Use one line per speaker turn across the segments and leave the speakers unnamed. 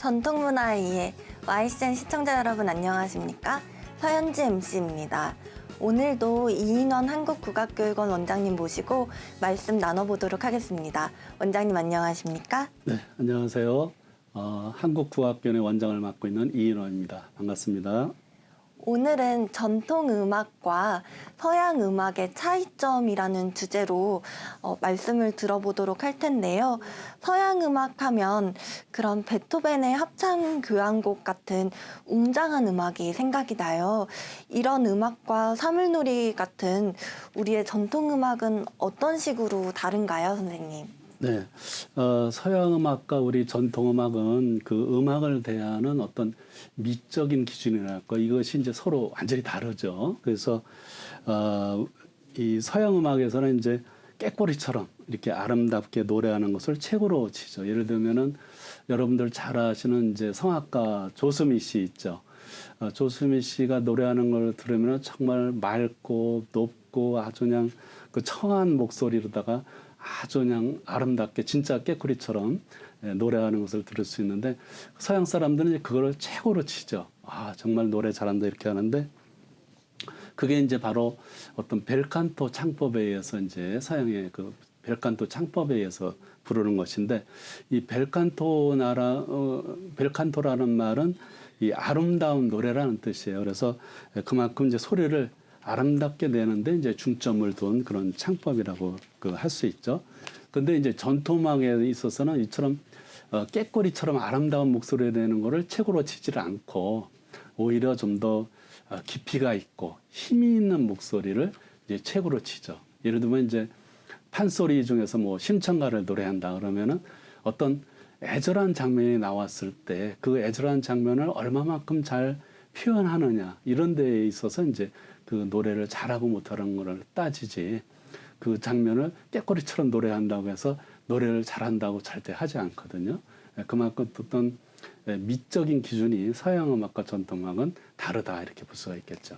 전통문화의 이해 YCN 시청자 여러분 안녕하십니까? 서현지 MC입니다. 오늘도 이인원 한국국악교육원 원장님 모시고 말씀 나눠보도록 하겠습니다. 원장님 안녕하십니까?
네, 안녕하세요. 한국국악교육원의 원장을 맡고 있는 이인원입니다. 반갑습니다.
오늘은 전통음악과 서양음악의 차이점이라는 주제로 말씀을 들어보도록 할 텐데요. 서양음악 하면 그런 베토벤의 합창교향곡 같은 웅장한 음악이 생각이 나요. 이런 음악과 사물놀이 같은 우리의 전통음악은 어떤 식으로 다른가요, 선생님?
네, 서양음악과 우리 전통음악은 그 음악을 대하는 어떤 미적인 기준이랄까 이것이 이제 서로 완전히 다르죠. 그래서 이 서양음악에서는 이제 깨꼬리처럼 이렇게 아름답게 노래하는 것을 최고로 치죠. 예를 들면은 여러분들 잘 아시는 이제 성악가 조수미 씨 있죠. 조수미 씨가 노래하는 걸 들으면 정말 맑고 높고 아주 그냥 그 청한 목소리로다가 아주 그냥 아름답게 진짜 깨꼬리처럼 노래하는 것을 들을 수 있는데 서양 사람들은 이제 그거를 최고로 치죠. 아, 정말 노래 잘한다 이렇게 하는데 그게 이제 바로 어떤 벨칸토 창법에 의해서 이제 서양의 그 벨칸토 창법에 의해서 부르는 것인데 이 벨칸토라는 말은 이 아름다운 노래라는 뜻이에요. 그래서 그만큼 이제 소리를 아름답게 내는데 이제 중점을 둔 그런 창법이라고 할 수 있죠. 근데 이제 전통음악에 있어서는 이처럼 깨꼬리처럼 아름다운 목소리를 내는 거를 최고로 치지를 않고 오히려 좀 더 깊이가 있고 힘이 있는 목소리를 이제 최고로 치죠. 예를 들면 이제 판소리 중에서 뭐 심청가를 노래한다 그러면은 어떤 애절한 장면이 나왔을 때 그 애절한 장면을 얼마만큼 잘 표현하느냐 이런 데에 있어서 이제 그 노래를 잘하고 못하는 거를 따지지 그 장면을 깨꼬리처럼 노래한다고 해서 노래를 잘한다고 절대 하지 않거든요. 그만큼 어떤 미적인 기준이 서양음악과 전통음악은 다르다 이렇게 볼 수가 있겠죠.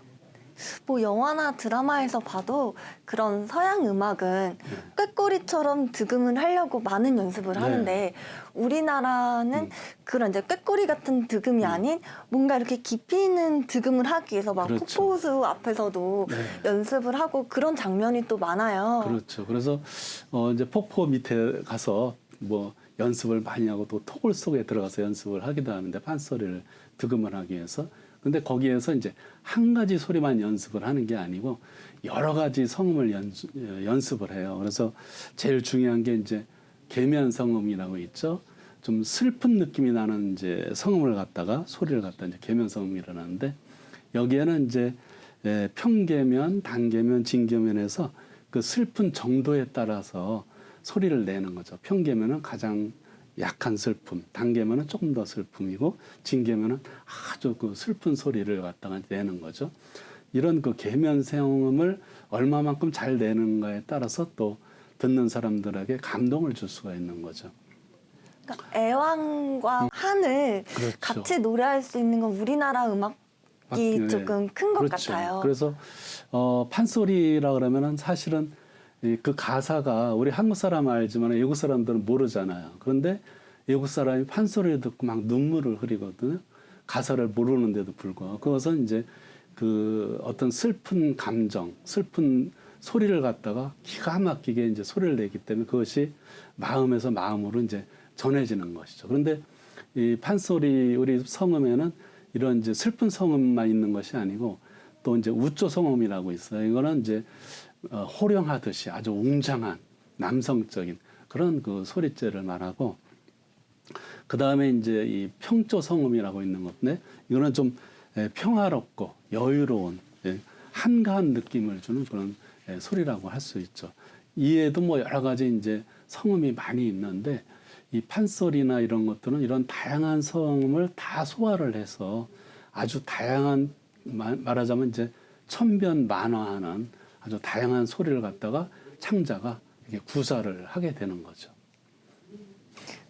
뭐 영화나 드라마에서 봐도 그런 서양 음악은 꾀꼬리처럼 득음을 하려고 많은 연습을 하는데 우리나라는 그런 이제 꾀꼬리 같은 득음이 아닌 뭔가 이렇게 깊이 있는 득음을 하기 위해서 막
그렇죠.
폭포수 앞에서도 연습을 하고 그런 장면이 또 많아요.
그렇죠. 그래서 이제 폭포 밑에 가서 뭐 연습을 많이 하고 또 토굴 속에 들어가서 연습을 하기도 하는데 판소리를 득음을 하기 위해서 근데 거기에서 이제 한 가지 소리만 연습을 하는 게 아니고 여러 가지 성음을 연습을 해요. 그래서 제일 중요한 게 이제 계면성음이라고 있죠. 좀 슬픈 느낌이 나는 이제 성음을 갖다가 소리를 갖다 이제 계면성음이라고 하는데 여기에는 이제 평계면, 단계면, 진계면에서 그 슬픈 정도에 따라서 소리를 내는 거죠. 평계면은 가장 약한 슬픔, 단계면은 조금 더 슬픔이고 진계면은 아주 그 슬픈 소리를 갖다가 내는 거죠. 이런 그 계면성음을 얼마만큼 잘 내는가에 따라서 또 듣는 사람들에게 감동을 줄 수가 있는 거죠.
그러니까 애왕과 한을
그렇죠.
같이 노래할 수 있는 건 우리나라 음악이 조금 큰 것
그렇죠.
같아요.
그래서 판소리라 그러면은 사실은 그 가사가 우리 한국 사람 알지만 외국 사람들은 모르잖아요. 그런데 외국 사람이 판소리를 듣고 막 눈물을 흘리거든요. 가사를 모르는데도 불구하고. 그것은 이제 그 어떤 슬픈 감정, 슬픈 소리를 갖다가 기가 막히게 이제 소리를 내기 때문에 그것이 마음에서 마음으로 이제 전해지는 것이죠. 그런데 이 판소리 우리 성음에는 이런 이제 슬픈 성음만 있는 것이 아니고 또 이제 우조 성음이라고 있어요. 이거는 이제 호령하듯이 아주 웅장한 남성적인 그런 그 소리재를 말하고 그 다음에 이제 이 평조 성음이라고 있는 건데 이거는 좀 평화롭고 여유로운 한가한 느낌을 주는 그런 소리라고 할 수 있죠. 이에도 뭐 여러 가지 이제 성음이 많이 있는데 이 판소리나 이런 것들은 이런 다양한 성음을 다 소화를 해서 아주 다양한 말하자면 이제 천변만화하는 아주 다양한 소리를 갖다가 창자가 이렇게 구사를 하게 되는 거죠.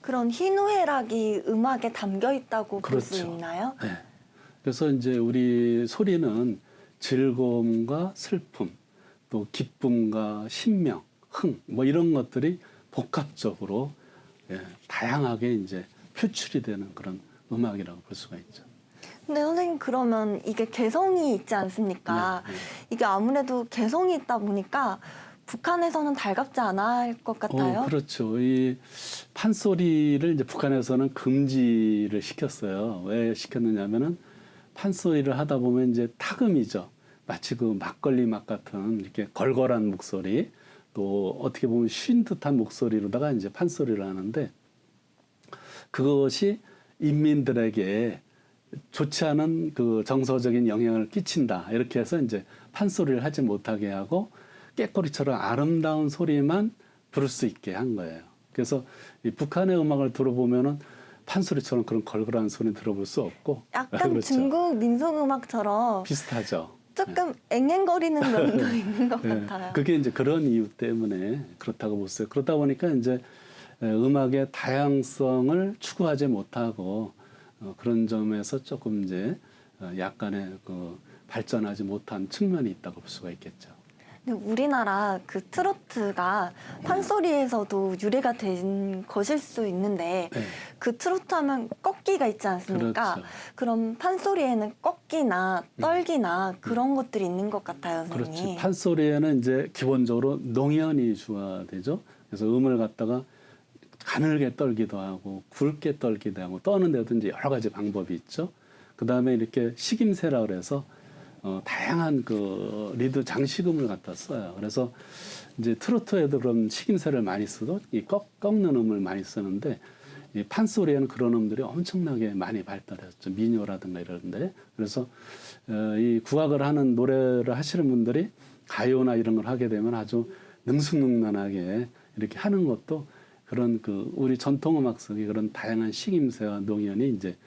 그런 희노애락이 음악에 담겨 있다고 볼 수
그렇죠.
있나요?
네. 그래서 이제 우리 소리는 즐거움과 슬픔, 또 기쁨과 신명, 흥, 뭐 이런 것들이 복합적으로 다양하게 이제 표출이 되는 그런 음악이라고 볼 수가 있죠.
근데 선생님 그러면 이게 개성이 있지 않습니까?
네, 네.
이게 아무래도 개성이 있다 보니까 북한에서는 달갑지 않아 할 것 같아요.
그렇죠. 이 판소리를 이제 북한에서는 금지를 시켰어요. 왜 시켰느냐면은 판소리를 하다 보면 이제 타금이죠. 마치 그 막걸리 맛 같은 이렇게 걸걸한 목소리, 또 어떻게 보면 쉰 듯한 목소리로다가 이제 판소리를 하는데 그것이 인민들에게 좋지 않은 그 정서적인 영향을 끼친다. 이렇게 해서 이제 판소리를 하지 못하게 하고 꾀꼬리처럼 아름다운 소리만 부를 수 있게 한 거예요. 그래서 이 북한의 음악을 들어보면은 판소리처럼 그런 걸걸한 소리 들어볼 수 없고
약간
그렇죠.
중국 민속음악처럼
비슷하죠.
조금 앵앵거리는 면도 있는 것
네.
같아요.
그게 이제 그런 이유 때문에 그렇다고 봤어요. 그러다 보니까 이제 음악의 다양성을 추구하지 못하고 그런 점에서 조금 이제 약간의 그 발전하지 못한 측면이 있다고 볼 수가 있겠죠.
근데 우리나라 그 트로트가 판소리에서도 유래가 된 것일 수 있는데
네.
그 트로트 하면 꺾기가 있지 않습니까?
그렇죠.
그럼 판소리에는 꺾기나 떨기나 그런 것들이 있는 것 같아요, 선생님.
그렇지. 판소리에는 이제 기본적으로 농연이 주화되죠. 그래서 음을 갖다가 가늘게 떨기도 하고 굵게 떨기도 하고 떠는 데도 이제 여러 가지 방법이 있죠. 그 다음에 이렇게 식임새라 그래서 다양한 그 리드 장식음을 갖다 써요. 그래서 이제 트로트에도 그런 식임새를 많이 쓰도 이 꺾는 음을 많이 쓰는데 이 판소리에는 그런 음들이 엄청나게 많이 발달했죠. 민요라든가 이런데. 그래서 이 국악을 하는 노래를 하시는 분들이 가요나 이런 걸 하게 되면 아주 능숙능란하게 이렇게 하는 것도 그런 그 우리 전통음악 속에 그런 다양한 식임새와 농연이 이제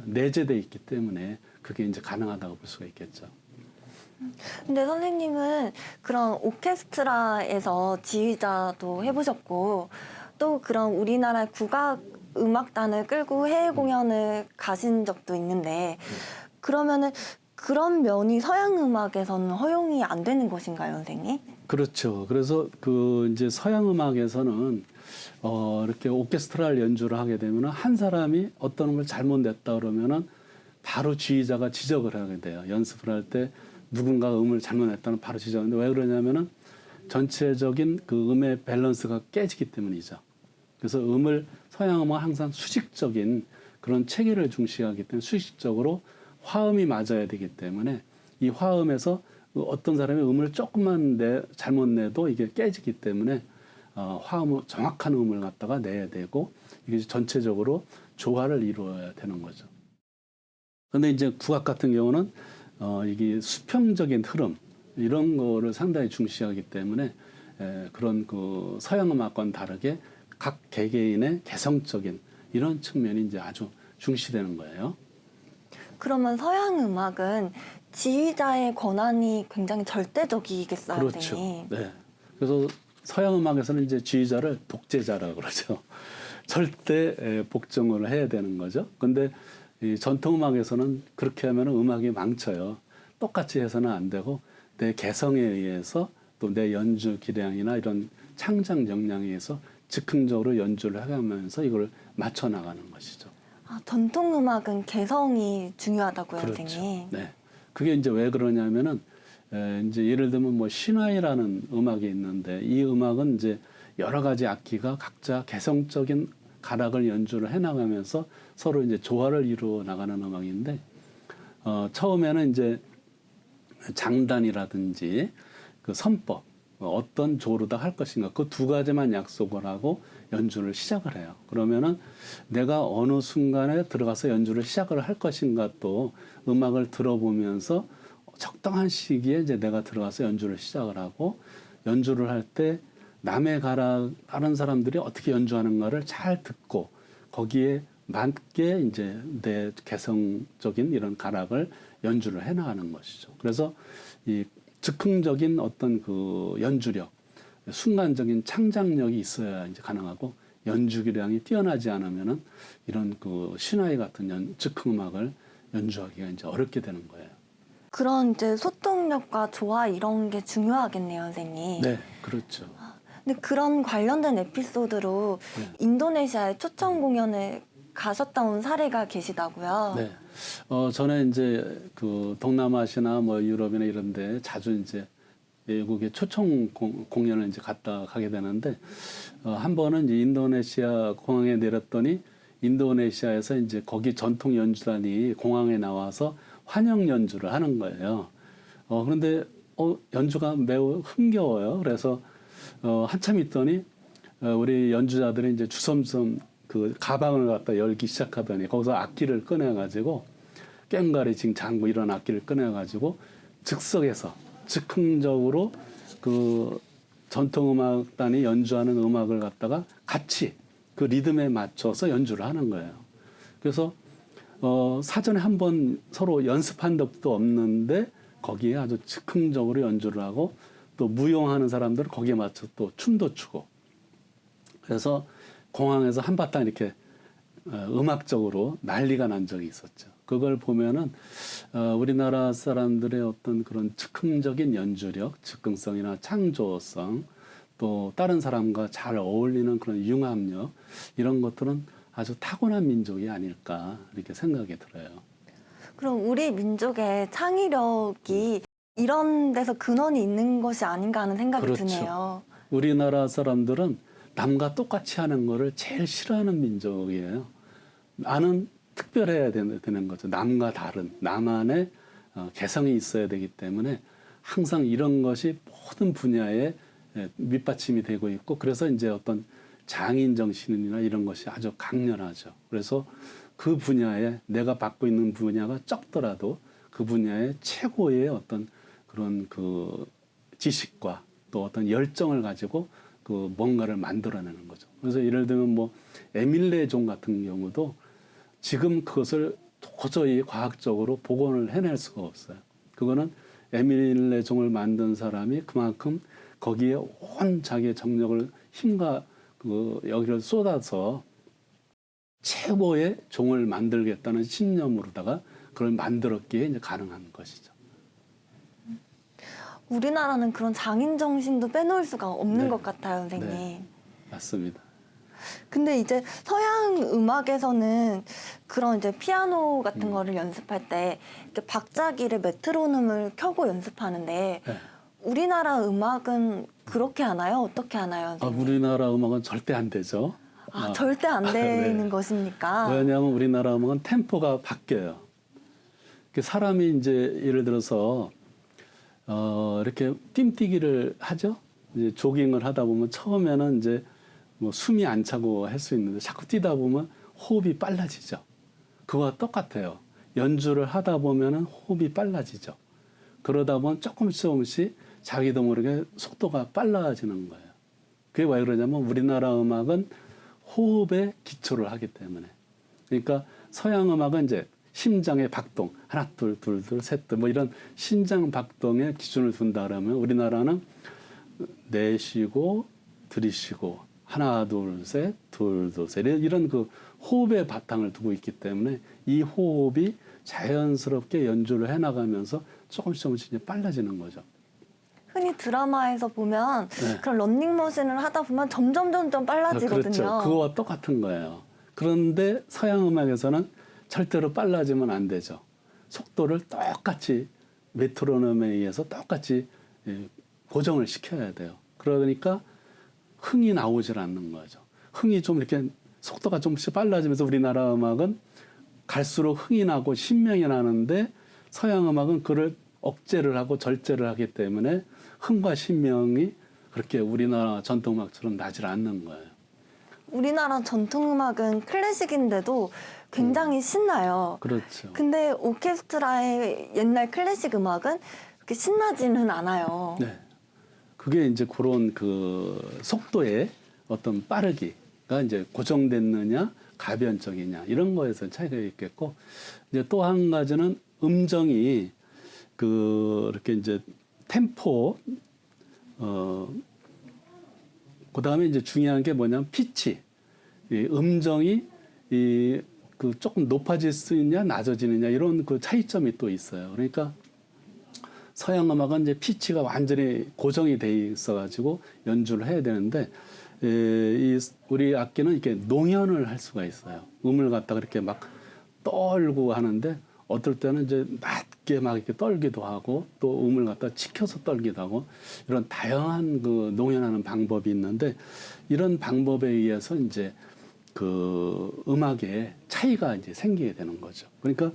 내재돼 있기 때문에 그게 이제 가능하다고 볼 수가 있겠죠.
근데 선생님은 그런 오케스트라에서 지휘자도 해보셨고 또 그런 우리나라 국악 음악단을 끌고 해외 공연을 가신 적도 있는데 그러면은 그런 면이 서양 음악에서는 허용이 안 되는 것인가요, 선생님?
그렇죠. 그래서 그 이제 서양 음악에서는 이렇게 오케스트라를 연주를 하게 되면은 한 사람이 어떤 음을 잘못 냈다 그러면은 바로 지휘자가 지적을 하게 돼요. 연습을 할 때 누군가가 음을 잘못 냈다는 바로 지적하는데 왜 그러냐면은 전체적인 그 음의 밸런스가 깨지기 때문이죠. 그래서 서양 음악은 항상 수직적인 그런 체계를 중시하기 때문에 수직적으로 화음이 맞아야 되기 때문에 이 화음에서 어떤 사람이 음을 조금만 잘못 내도 이게 깨지기 때문에 정확한 음을 갖다가 내야 되고 이게 전체적으로 조화를 이루어야 되는 거죠. 그런데 이제 국악 같은 경우는 이게 수평적인 흐름 이런 거를 상당히 중시하기 때문에 그런 그 서양 음악과는 다르게 각 개개인의 개성적인 이런 측면이 이제 아주 중시되는 거예요.
그러면 서양 음악은 지휘자의 권한이 굉장히 절대적이겠어요,
그렇죠.
선생님?
네. 그래서 서양 음악에서는 이제 지휘자를 독재자라고 그러죠. 절대 복종을 해야 되는 거죠. 근데 이 전통 음악에서는 그렇게 하면 음악이 망쳐요. 똑같이 해서는 안 되고 내 개성에 의해서 또 내 연주 기량이나 이런 창작 역량에 의해서 즉흥적으로 연주를 해가면서 이걸 맞춰 나가는 것이죠.
아, 전통 음악은 개성이 중요하다고요,
그렇죠.
선생님?
네. 그게 이제 왜 그러냐면은 이제 예를 들면 뭐 신화이라는 음악이 있는데 이 음악은 이제 여러 가지 악기가 각자 개성적인 가락을 연주를 해 나가면서 서로 이제 조화를 이루어 나가는 음악인데 처음에는 이제 장단이라든지 그 선법 어떤 조로다 할 것인가 그 두 가지만 약속을 하고 연주를 시작을 해요. 그러면은 내가 어느 순간에 들어가서 연주를 시작을 할 것인가 또 음악을 들어보면서 적당한 시기에 이제 내가 들어가서 연주를 시작을 하고 연주를 할 때 남의 가락 다른 사람들이 어떻게 연주하는가를 잘 듣고 거기에 맞게 이제 내 개성적인 이런 가락을 연주를 해 나가는 것이죠. 그래서 이 즉흥적인 어떤 그 연주력, 순간적인 창작력이 있어야 이제 가능하고 연주기량이 뛰어나지 않으면은 이런 그 신화의 같은 즉흥 음악을 연주하기가 이제 어렵게 되는 거예요.
그런 이제 소통력과 조화 이런 게 중요하겠네요, 선생님.
네, 그렇죠.
근데 그런 관련된 에피소드로
네.
인도네시아에 초청 공연을 가셨다 온 사례가 계시다고요?
네. 전에 이제 그 동남아시아나 뭐 유럽이나 이런 데 자주 이제 외국에 초청 공연을 이제 갔다 가게 되는데, 한 번은 이제 인도네시아 공항에 내렸더니 인도네시아에서 이제 거기 전통 연주단이 공항에 나와서 환영 연주를 하는 거예요. 그런데 연주가 매우 흥겨워요. 그래서 한참 있더니 우리 연주자들이 이제 주섬주섬 그 가방을 갖다 열기 시작하더니 거기서 악기를 꺼내가지고 꽹과리, 장구 이런 악기를 꺼내가지고 즉석에서 즉흥적으로 그 전통음악단이 연주하는 음악을 갖다가 같이 그 리듬에 맞춰서 연주를 하는 거예요. 그래서 사전에 한번 서로 연습한 적도 없는데 거기에 아주 즉흥적으로 연주를 하고 또 무용하는 사람들은 거기에 맞춰 또 춤도 추고, 그래서 공항에서 한바탕 이렇게 음악적으로 난리가 난 적이 있었죠. 그걸 보면은 우리나라 사람들의 어떤 그런 즉흥적인 연주력, 즉흥성이나 창조성, 또 다른 사람과 잘 어울리는 그런 융합력, 이런 것들은 아주 타고난 민족이 아닐까 이렇게 생각이 들어요.
그럼 우리 민족의 창의력이 이런 데서 근원이 있는 것이 아닌가 하는 생각이
그렇죠.
드네요.
우리나라 사람들은 남과 똑같이 하는 거를 제일 싫어하는 민족이에요. 나는 특별해야 되는 거죠. 남과 다른, 나만의 개성이 있어야 되기 때문에 항상 이런 것이 모든 분야에 밑받침이 되고 있고, 그래서 이제 어떤 장인 정신이나 이런 것이 아주 강렬하죠. 그래서 그 분야에 내가 맡고 있는 분야가 적더라도 그 분야의 최고의 어떤 그런 그 지식과 또 어떤 열정을 가지고 그 뭔가를 만들어내는 거죠. 그래서 예를 들면 뭐 에밀레 종 같은 경우도 지금 그것을 도저히 과학적으로 복원을 해낼 수가 없어요. 그거는 에밀레 종을 만든 사람이 그만큼 거기에 온 자기의 정력을 힘과 그 여기를 쏟아서 최고의 종을 만들겠다는 신념으로다가 그걸 만들었기에 이제 가능한 것이죠.
우리나라는 그런 장인 정신도 빼놓을 수가 없는
네.
것 같아요, 선생님.
네. 맞습니다.
근데 이제 서양 음악에서는 그런 이제 피아노 같은 거를 연습할 때 이렇게 박자기를 메트로놈을 켜고 연습하는데
네.
우리나라 음악은 그렇게 하나요? 어떻게 하나요, 선생님?
우리나라 음악은 절대 안 되죠.
절대 안 되는
네.
것입니까?
왜냐하면 우리나라 음악은 템포가 바뀌어요. 사람이 이제 예를 들어서 이렇게 뜀뛰기를 하죠. 이제 조깅을 하다 보면 처음에는 이제 뭐 숨이 안 차고 할 수 있는데 자꾸 뛰다 보면 호흡이 빨라지죠. 그거와 똑같아요. 연주를 하다 보면은 호흡이 빨라지죠. 그러다 보면 조금씩 자기도 모르게 속도가 빨라지는 거예요. 그게 왜 그러냐면 우리나라 음악은 호흡에 기초를 하기 때문에. 그러니까 서양 음악은 이제 심장의 박동, 하나, 둘, 둘, 둘, 셋, 뭐 이런 심장 박동에 기준을 둔다 그러면 우리나라는 내쉬고, 들이쉬고, 하나, 둘, 셋, 둘, 둘, 셋, 이런 그 호흡의 바탕을 두고 있기 때문에 이 호흡이 자연스럽게 연주를 해나가면서 조금씩 이제 빨라지는 거죠.
흔히 드라마에서 보면
네.
그런 런닝머신을 하다 보면 점점 빨라지거든요.
그렇죠. 그거와 똑같은 거예요. 그런데 서양 음악에서는 절대로 빨라지면 안 되죠. 속도를 똑같이 메트로놈에 의해서 똑같이 고정을 시켜야 돼요. 그러니까 흥이 나오질 않는 거죠. 흥이 좀 이렇게 속도가 좀씩 빨라지면서 우리나라 음악은 갈수록 흥이 나고 신명이 나는데 서양 음악은 그를 억제를 하고 절제를 하기 때문에 흥과 신명이 그렇게 우리나라 전통음악처럼 나질 않는 거예요.
우리나라 전통음악은 클래식인데도 굉장히 신나요.
그렇죠.
근데 오케스트라의 옛날 클래식 음악은 그렇게 신나지는 않아요.
네. 그게 이제 그런 그 속도의 어떤 빠르기가 이제 고정됐느냐, 가변적이냐, 이런 거에서 차이가 있겠고, 이제 또 한 가지는 음정이 이렇게 이제 템포, 그 다음에 이제 중요한 게 뭐냐면 피치. 이 음정이 그 조금 높아질 수 있냐, 낮아지느냐, 이런 그 차이점이 또 있어요. 그러니까 서양 음악은 이제 피치가 완전히 고정이 돼 있어가지고 연주를 해야 되는데 우리 악기는 이렇게 농연을 할 수가 있어요. 음을 갖다가 이렇게 막 떨고 하는데 어떨 때는 이제 낮게 막 이렇게 떨기도 하고 또 음을 갖다 치켜서 떨기도 하고 이런 다양한 그 농연하는 방법이 있는데 이런 방법에 의해서 이제 그 음악에 차이가 이제 생기게 되는 거죠. 그러니까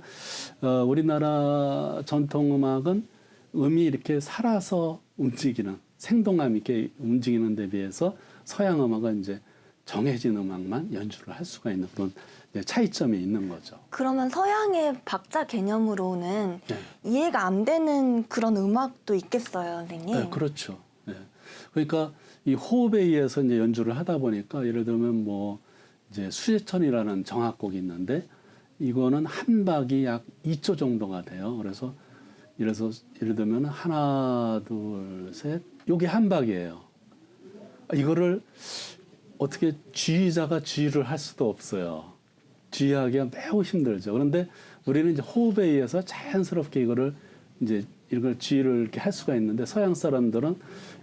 우리나라 전통 음악은 음이 이렇게 살아서 움직이는 생동감 있게 움직이는 데 비해서 서양 음악은 이제 정해진 음악만 연주를 할 수가 있는 그런 차이점이 있는 거죠.
그러면 서양의 박자 개념으로는
네.
이해가 안 되는 그런 음악도 있겠어요, 선생님?
네, 그렇죠. 네. 그러니까 이 호흡에 의해서 이제 연주를 하다 보니까 예를 들면 뭐 이제 수제천이라는 정악곡이 있는데 이거는 한 박이 약 2초 정도가 돼요. 그래서 예를 들면 하나, 둘, 셋, 요게 한 박이에요. 이거를 어떻게 지휘자가 지휘를 할 수도 없어요. 지휘하기가 매우 힘들죠. 그런데 우리는 이제 호흡에 의해서 자연스럽게 이걸 지휘를 이렇게 할 수가 있는데 서양 사람들은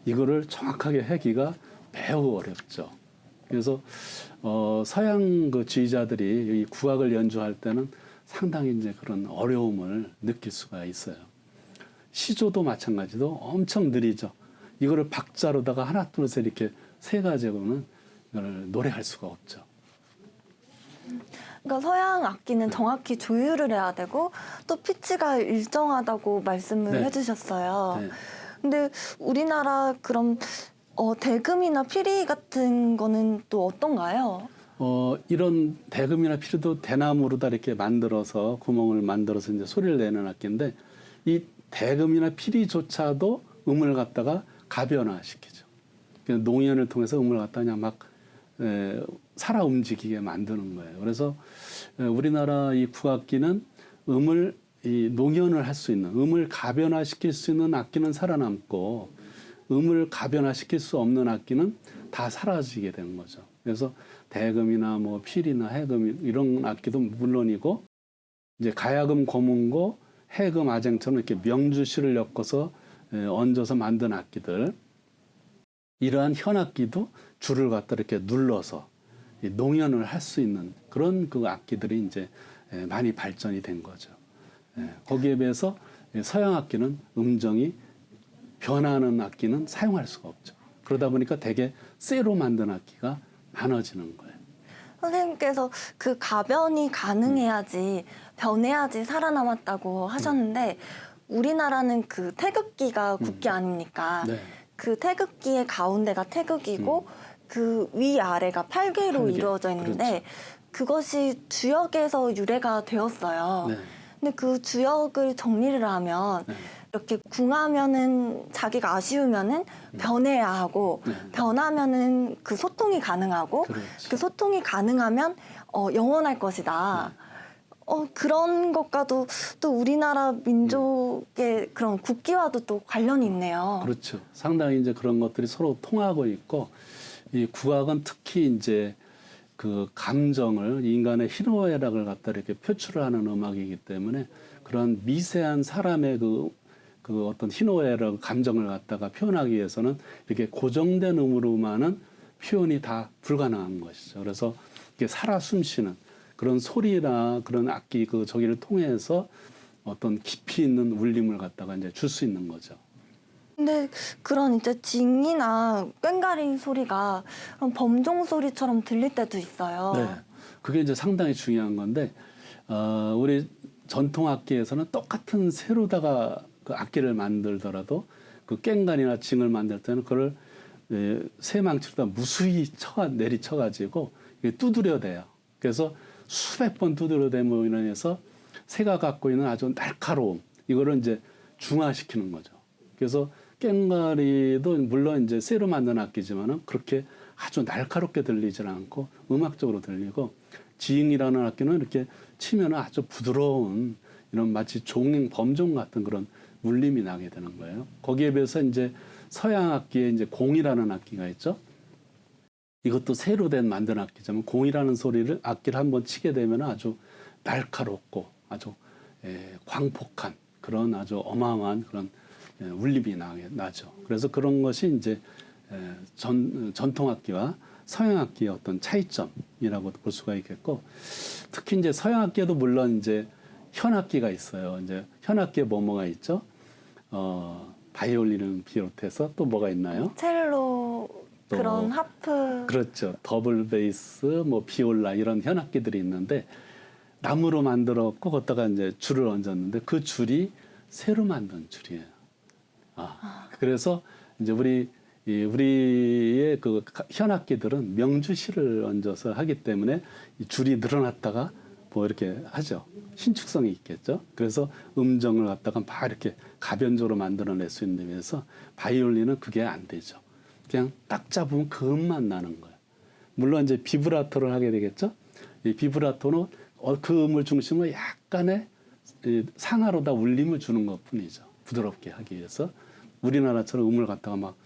이거를 정확하게 하기가 매우 어렵죠. 그래서 서양 그 지휘자들이 이 국악을 연주할 때는 상당히 이제 그런 어려움을 느낄 수가 있어요. 시조도 마찬가지도 엄청 느리죠. 이거를 박자로다가 하나, 둘, 셋 이렇게 세 가지로는 이걸 노래할 수가 없죠.
그러니까 서양 악기는 정확히 조율을 해야 되고 또 피치가 일정하다고 말씀을
네.
해주셨어요.
네.
근데 우리나라 그럼 대금이나 피리 같은 거는 또 어떤가요?
이런 대금이나 피리도 대나무로 다 이렇게 만들어서 구멍을 만들어서 이제 소리를 내는 악기인데 이 대금이나 피리조차도 음을 갖다가 가변화시키죠. 농연을 통해서 음을 갖다 그냥 막 살아 움직이게 만드는 거예요. 그래서 우리나라 이 국악기는 음을 이 농연을 할 수 있는 음을 가변화시킬 수 있는 악기는 살아남고 음을 가변화시킬 수 없는 악기는 다 사라지게 되는 거죠. 그래서 대금이나 뭐 필이나 해금 이런 악기도 물론이고 이제 가야금, 고문고, 해금, 아쟁처럼 이렇게 명주시를 엮어서 얹어서 만든 악기들 이러한 현악기도 줄을 갖다 이렇게 눌러서 농연을 할 수 있는 그런 그 악기들이 이제 많이 발전이 된 거죠. 거기에 비해서 서양 악기는 음정이 변하는 악기는 사용할 수가 없죠. 그러다 보니까 되게 쇠로 만든 악기가 많아지는 거예요.
선생님께서 그 가변이 가능해야지 변해야지 살아남았다고 하셨는데 우리나라는 그 태극기가 국기 아닙니까?
네.
그 태극기의 가운데가 태극이고 그 위아래가 팔괘로
8개.
이루어져 있는데 그것이 주역에서 유래가 되었어요.
네.
근데 그 주역을 정리를 하면
네.
이렇게 궁하면은 자기가 아쉬우면은 변해야 하고
네.
변하면은 그 소통이 가능하고
그렇지.
그 소통이 가능하면 영원할 것이다. 그런 것과도 또 우리나라 민족의 그런 국기와도 또 관련이 있네요.
그렇죠. 상당히 이제 그런 것들이 서로 통하고 있고 이 국악은 특히 이제 그 감정을 인간의 희노애락을 갖다 이렇게 표출을 하는 음악이기 때문에 그런 미세한 사람의 그 어떤 희노애락 감정을 갖다가 표현하기 위해서는 이렇게 고정된 음으로만은 표현이 다 불가능한 것이죠. 그래서 이게 살아 숨쉬는 그런 소리나 그런 악기 저기를 통해서 어떤 깊이 있는 울림을 갖다가 이제 줄 수 있는 거죠.
근데 그런 이제 징이나 꽹과리 소리가 그런 범종 소리처럼 들릴 때도 있어요.
네. 그게 이제 상당히 중요한 건데, 우리 전통 악기에서는 똑같은 쇠로다가 그 악기를 만들더라도 그 꽹과리나 징을 만들 때는 그걸 쇠망치로다 무수히 내리쳐가지고 두드려대요. 그래서 수백 번 두드려대므로 인해서 새가 갖고 있는 아주 날카로움, 이거를 이제 중화시키는 거죠. 그래서 꽹과리도 물론 이제 쇠로 만든 악기지만은 그렇게 아주 날카롭게 들리질 않고 음악적으로 들리고, 지잉이라는 악기는 이렇게 치면 아주 부드러운 이런 마치 범종 같은 그런 울림이 나게 되는 거예요. 거기에 비해서 이제 서양 악기에 이제 공이라는 악기가 있죠. 이것도 새로 만든 악기지만 공이라는 악기를 한번 치게 되면 아주 날카롭고 아주 광폭한 그런 아주 어마어마한 그런 울림이 나죠. 그래서 그런 것이 이제 전통 악기와 서양 악기의 어떤 차이점이라고 볼 수가 있겠고, 특히 이제 서양 악기에도 물론 이제 현악기가 있어요. 이제 현악기에 뭐가 있죠? 바이올린을 비롯해서 또 뭐가 있나요?
첼로,
또
그런 하프.
그렇죠. 더블 베이스, 뭐 비올라 이런 현악기들이 있는데 나무로 만들었고 거기다가 이제 줄을 얹었는데 그 줄이 새로 만든 줄이에요. 그래서 이제 우리의 그 현악기들은 명주실을 얹어서 하기 때문에 이 줄이 늘어났다가 뭐 이렇게 하죠. 신축성이 있겠죠. 그래서 음정을 갖다가 막 이렇게 가변적으로 만들어낼 수 있는 데 비해서 바이올린은 그게 안 되죠. 그냥 딱 잡으면 그 음만 나는 거예요. 물론 이제 비브라토를 하게 되겠죠. 이 비브라토는 그 음을 중심으로 약간의 상하로다 울림을 주는 것뿐이죠. 부드럽게 하기 위해서. 우리나라처럼 음을 갖다가 막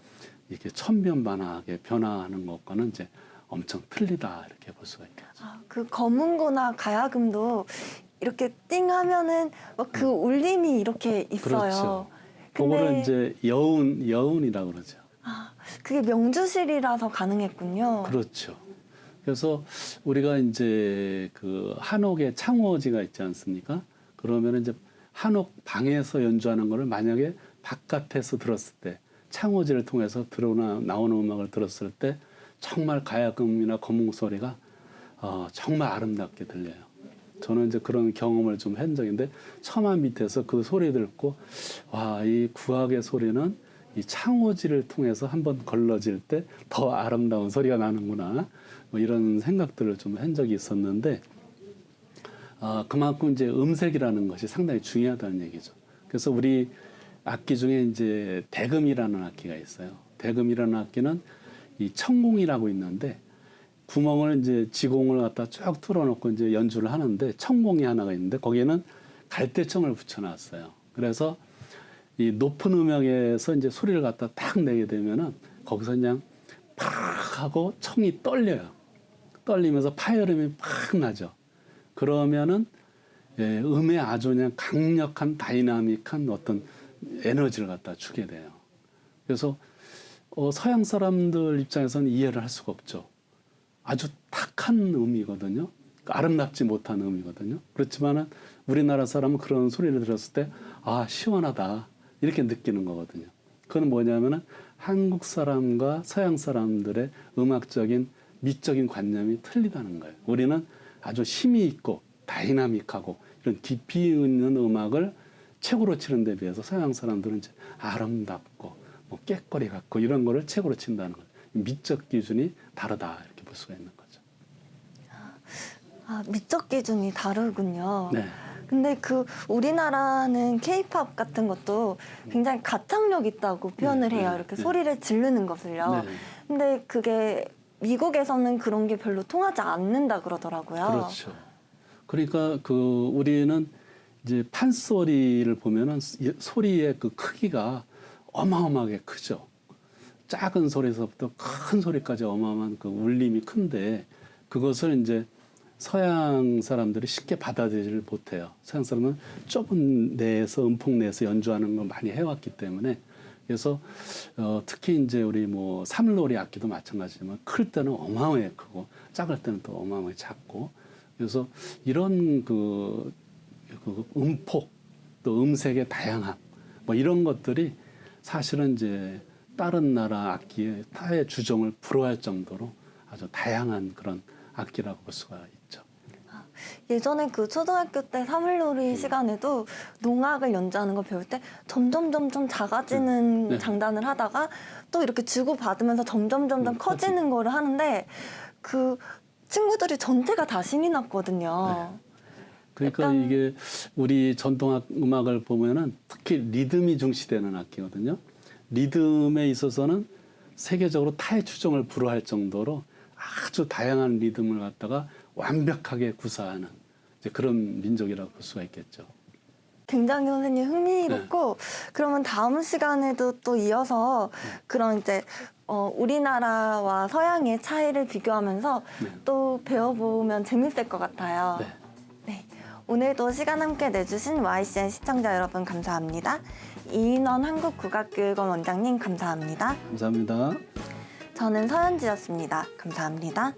이렇게 천변만하게 변화하는 것과는 이제 엄청 틀리다 이렇게 볼 수가 있겠죠.
그 검은고나 가야금도 이렇게 띵 하면은 막 그 울림이 이렇게 있어요.
그렇죠.
근데
그거를 이제 여운이라고 그러죠.
그게 명주실이라서 가능했군요.
그렇죠. 그래서 우리가 이제 그 한옥에 창호지가 있지 않습니까? 그러면 이제 한옥 방에서 연주하는 거를 만약에 바깥에서 들었을 때 창호지를 통해서 나오는 음악을 들었을 때 정말 가야금이나 검은 소리가 정말 아름답게 들려요. 저는 이제 그런 경험을 좀 한 적인데 처마 밑에서 그 소리 듣고 와, 이 구악의 소리는 이 창호지를 통해서 한번 걸러질 때 더 아름다운 소리가 나는구나. 뭐 이런 생각들을 좀 한 적이 있었는데 그만큼 이제 음색이라는 것이 상당히 중요하다는 얘기죠. 그래서 우리 악기 중에 이제 대금이라는 악기가 있어요. 대금이라는 악기는 이 청공이라고 있는데 구멍을 이제 지공을 갖다 쭉 뚫어놓고 이제 연주를 하는데 청공이 하나가 있는데 거기에는 갈대청을 붙여놨어요. 그래서 이 높은 음역에서 이제 소리를 갖다 딱 내게 되면은 거기서 그냥 팍 하고 청이 떨려요. 떨리면서 파열음이 팍 나죠. 그러면은 음에 아주 그냥 강력한 다이나믹한 어떤 에너지를 갖다 주게 돼요. 그래서 서양 사람들 입장에서는 이해를 할 수가 없죠. 아주 탁한 음이거든요. 아름답지 못한 음이거든요. 그렇지만은 우리나라 사람은 그런 소리를 들었을 때 시원하다 이렇게 느끼는 거거든요. 그건 뭐냐면은 한국 사람과 서양 사람들의 음악적인 미적인 관념이 틀리다는 거예요. 우리는 아주 힘이 있고 다이나믹하고 이런 깊이 있는 음악을 최고로 치는 데 비해서 서양 사람들은 이제 아름답고 뭐 깨거리 같고 이런 거를 최고로 친다는 거예요. 미적 기준이 다르다 이렇게 볼 수가 있는 거죠.
미적 기준이 다르군요.
네.
근데 우리나라는 케이팝 같은 것도 굉장히 가창력 있다고 표현을 해요. 이렇게 소리를 지르는 것을요.
네.
근데 그게 미국에서는 그런 게 별로 통하지 않는다 그러더라고요.
그렇죠. 그러니까 우리는 이제 판소리를 보면은 소리의 그 크기가 어마어마하게 크죠. 작은 소리에서부터 큰 소리까지 어마어마한 그 울림이 큰데 그것을 이제 서양 사람들이 쉽게 받아들이지를 못해요. 서양 사람은 좁은 내에서 음폭 내에서 연주하는 걸 많이 해왔기 때문에 그래서 특히 이제 우리 뭐 사물놀이 악기도 마찬가지지만 클 때는 어마어마하게 크고 작을 때는 또 어마어마하게 작고 그래서 이런 그 음폭 또 음색의 다양함 뭐 이런 것들이 사실은 이제 다른 나라 악기의 타의 주종을 불허할 정도로 아주 다양한 그런 악기라고 볼 수가 있죠.
예전에 초등학교 때 사물놀이 시간에도 농악을 연주하는 걸 배울 때 점점 작아지는 장단을 하다가 또 이렇게 주고받으면서 점점 커지는 거를 하는데 그 친구들이 전체가 다 신이 났거든요.
네. 그러니까 이게 우리 전통 음악을 보면은 특히 리듬이 중시되는 악기거든요. 리듬에 있어서는 세계적으로 타의 추종을 불허할 정도로 아주 다양한 리듬을 갖다가 완벽하게 구사하는 이제 그런 민족이라고 볼 수가 있겠죠.
굉장히 선생님 흥미롭고 그러면 다음 시간에도 또 이어서 그런 이제 우리나라와 서양의 차이를 비교하면서 또 배워보면 재밌을 것 같아요. 네. 오늘도 시간 함께 내주신 YCN 시청자 여러분 감사합니다. 이인원 한국국악교육원 원장님 감사합니다.
감사합니다.
저는 서현지였습니다. 감사합니다.